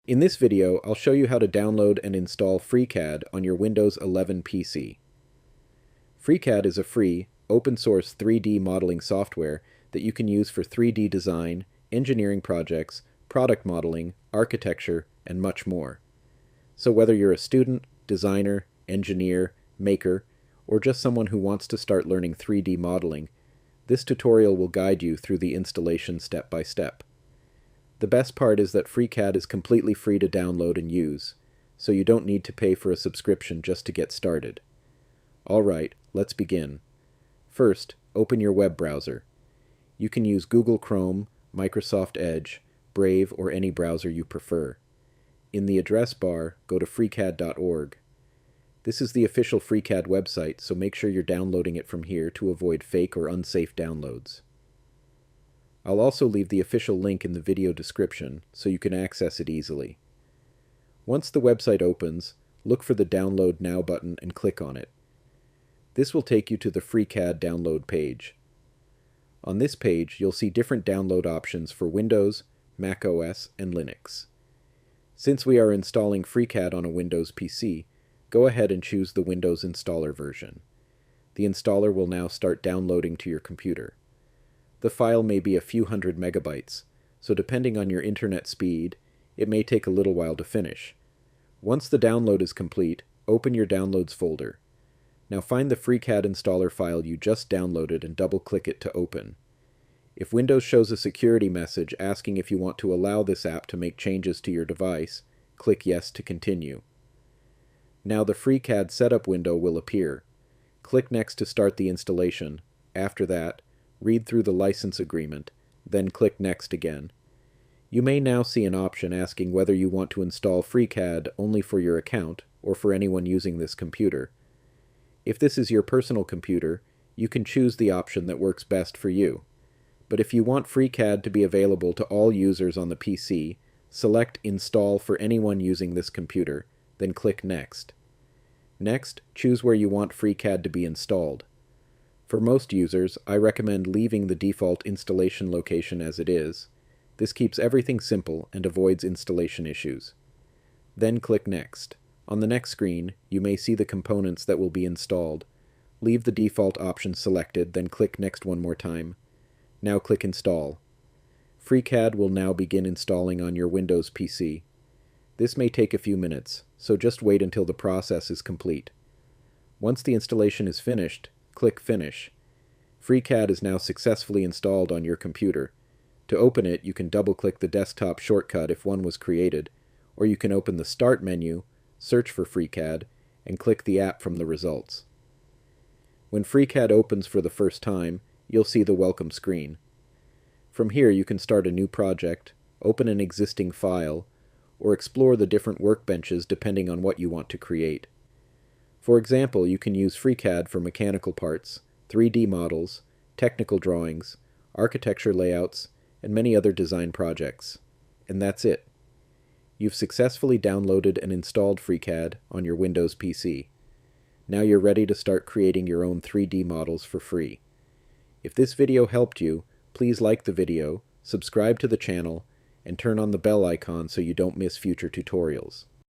In this video, I'll show you how to download and install FreeCAD on your Windows 11 PC. FreeCAD is a free, open-source 3D modeling software that you can use for 3D design, engineering projects, product modeling, architecture, and much more. So whether you're a student, designer, engineer, maker, or just someone who wants to start learning 3D modeling, this tutorial will guide you through the installation step by step. The best part is that FreeCAD is completely free to download and use, so you don't need to pay for a subscription just to get started. Alright, let's begin. First, open your web browser. You can use Google Chrome, Microsoft Edge, Brave, or any browser you prefer. In the address bar, go to freecad.org. This is the official FreeCAD website, so make sure you're downloading it from here to avoid fake or unsafe downloads. I'll also leave the official link in the video description so you can access it easily. Once the website opens, look for the Download Now button and click on it. This will take you to the FreeCAD download page. On this page, you'll see different download options for Windows, Mac OS, and Linux. Since we are installing FreeCAD on a Windows PC, go ahead and choose the Windows installer version. The installer will now start downloading to your computer. The file may be a few hundred megabytes, so depending on your internet speed, it may take a little while to finish. Once the download is complete, open your Downloads folder. Now find the FreeCAD installer file you just downloaded and double-click it to open. If Windows shows a security message asking if you want to allow this app to make changes to your device, click Yes to continue. Now the FreeCAD setup window will appear. Click Next to start the installation. After that, read through the license agreement, then click Next again. You may now see an option asking whether you want to install FreeCAD only for your account or for anyone using this computer. If this is your personal computer, you can choose the option that works best for you. But if you want FreeCAD to be available to all users on the PC, select Install for anyone using this computer, then click Next. Next, choose where you want FreeCAD to be installed. For most users, I recommend leaving the default installation location as it is. This keeps everything simple and avoids installation issues. Then click Next. On the next screen, you may see the components that will be installed. Leave the default option selected, then click Next one more time. Now click Install. FreeCAD will now begin installing on your Windows PC. This may take a few minutes, so just wait until the process is complete. Once the installation is finished, click Finish. FreeCAD is now successfully installed on your computer. To open it, you can double-click the desktop shortcut if one was created, or you can open the Start menu, search for FreeCAD, and click the app from the results. When FreeCAD opens for the first time, you'll see the welcome screen. From here you can start a new project, open an existing file, or explore the different workbenches depending on what you want to create. For example, you can use FreeCAD for mechanical parts, 3D models, technical drawings, architecture layouts, and many other design projects. And that's it. You've successfully downloaded and installed FreeCAD on your Windows PC. Now you're ready to start creating your own 3D models for free. If this video helped you, please like the video, subscribe to the channel, and turn on the bell icon so you don't miss future tutorials.